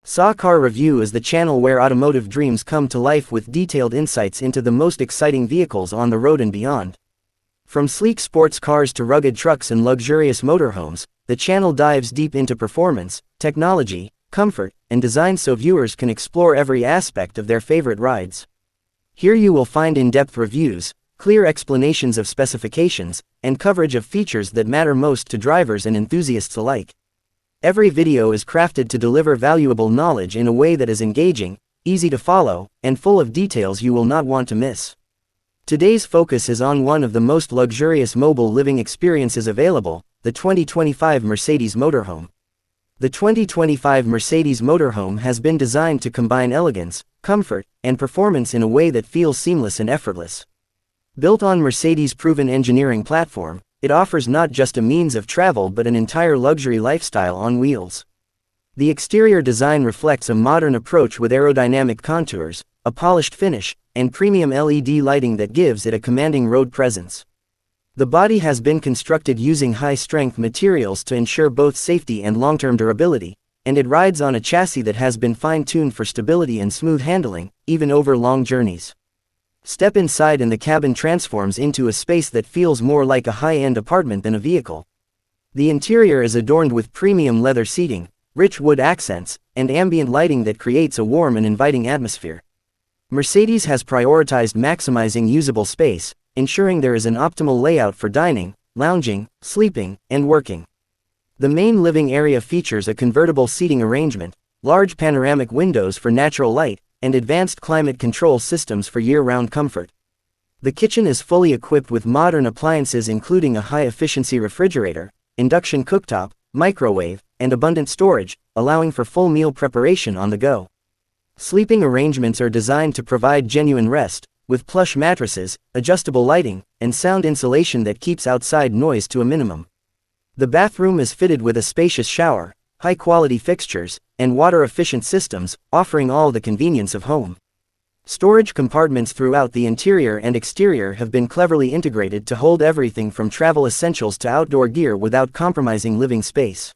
SAW Car Review is the channel where automotive dreams come to life with detailed insights into the most exciting vehicles on the road and beyond. From sleek sports cars to rugged trucks and luxurious motorhomes, the channel dives deep into performance, technology, comfort, and design so viewers can explore every aspect of their favorite rides. Here you will find in-depth reviews, clear explanations of specifications, and coverage of features that matter most to drivers and enthusiasts alike. Every video is crafted to deliver valuable knowledge in a way that is engaging, easy to follow, and full of details you will not want to miss. Today's focus is on one of the most luxurious mobile living experiences available, the 2025 Mercedes Motorhome. The 2025 Mercedes Motorhome has been designed to combine elegance, comfort, and performance in a way that feels seamless and effortless. Built on Mercedes' proven engineering platform, it offers not just a means of travel but an entire luxury lifestyle on wheels. The exterior design reflects a modern approach with aerodynamic contours, a polished finish, and premium LED lighting that gives it a commanding road presence. The body has been constructed using high-strength materials to ensure both safety and long-term durability, and it rides on a chassis that has been fine-tuned for stability and smooth handling, even over long journeys. Step inside and the cabin transforms into a space that feels more like a high-end apartment than a vehicle. The interior is adorned with premium leather seating, rich wood accents, and ambient lighting that creates a warm and inviting atmosphere. Mercedes has prioritized maximizing usable space, ensuring there is an optimal layout for dining, lounging, sleeping, and working. The main living area features a convertible seating arrangement, large panoramic windows for natural light, and advanced climate control systems for year-round comfort. The kitchen is fully equipped with modern appliances including a high-efficiency refrigerator, induction cooktop, microwave, and abundant storage, allowing for full meal preparation on the go. Sleeping arrangements are designed to provide genuine rest, with plush mattresses, adjustable lighting, and sound insulation that keeps outside noise to a minimum. The bathroom is fitted with a spacious shower, high-quality fixtures, and water-efficient systems, offering all the convenience of home. Storage compartments throughout the interior and exterior have been cleverly integrated to hold everything from travel essentials to outdoor gear without compromising living space.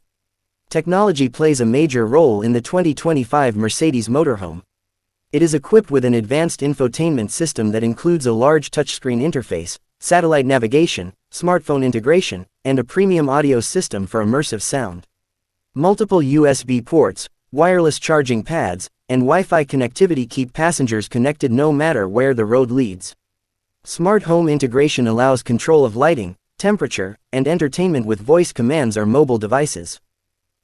Technology plays a major role in the 2025 Mercedes Motorhome. It is equipped with an advanced infotainment system that includes a large touchscreen interface, satellite navigation, smartphone integration, and a premium audio system for immersive sound. Multiple USB ports, wireless charging pads, and Wi-Fi connectivity keep passengers connected no matter where the road leads. Smart home integration allows control of lighting, temperature, and entertainment with voice commands or mobile devices.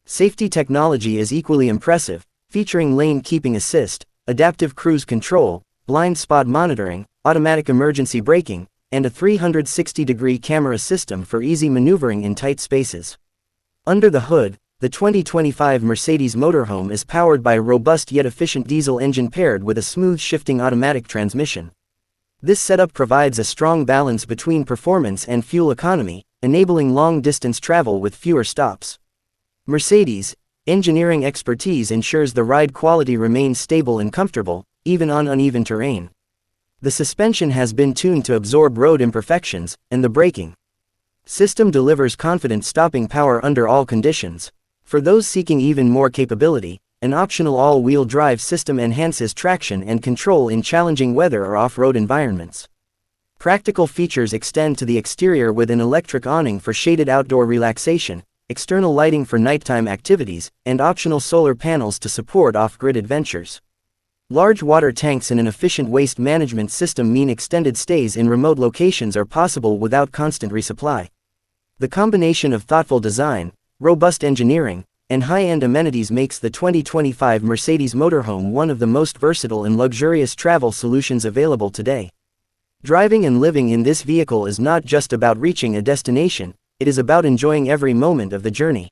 Safety technology is equally impressive, featuring lane keeping assist, adaptive cruise control, blind spot monitoring, automatic emergency braking, and a 360-degree camera system for easy maneuvering in tight spaces. Under the hood, the 2025 Mercedes Motorhome is powered by a robust yet efficient diesel engine paired with a smooth shifting automatic transmission. This setup provides a strong balance between performance and fuel economy, enabling long-distance travel with fewer stops. Mercedes' engineering expertise ensures the ride quality remains stable and comfortable, even on uneven terrain. The suspension has been tuned to absorb road imperfections, and the braking system delivers confident stopping power under all conditions. For those seeking even more capability, an optional all-wheel drive system enhances traction and control in challenging weather or off-road environments. Practical features extend to the exterior with an electric awning for shaded outdoor relaxation, external lighting for nighttime activities, and optional solar panels to support off-grid adventures. Large water tanks and an efficient waste management system mean extended stays in remote locations are possible without constant resupply. The combination of thoughtful design, robust engineering, and high-end amenities makes the 2025 Mercedes Motorhome one of the most versatile and luxurious travel solutions available today. Driving and living in this vehicle is not just about reaching a destination, it is about enjoying every moment of the journey.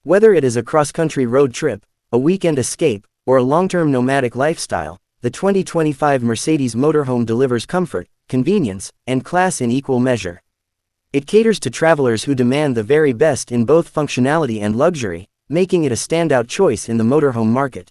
Whether it is a cross-country road trip, a weekend escape, or a long-term nomadic lifestyle, the 2025 Mercedes Motorhome delivers comfort, convenience, and class in equal measure. It caters to travelers who demand the very best in both functionality and luxury, making it a standout choice in the motorhome market.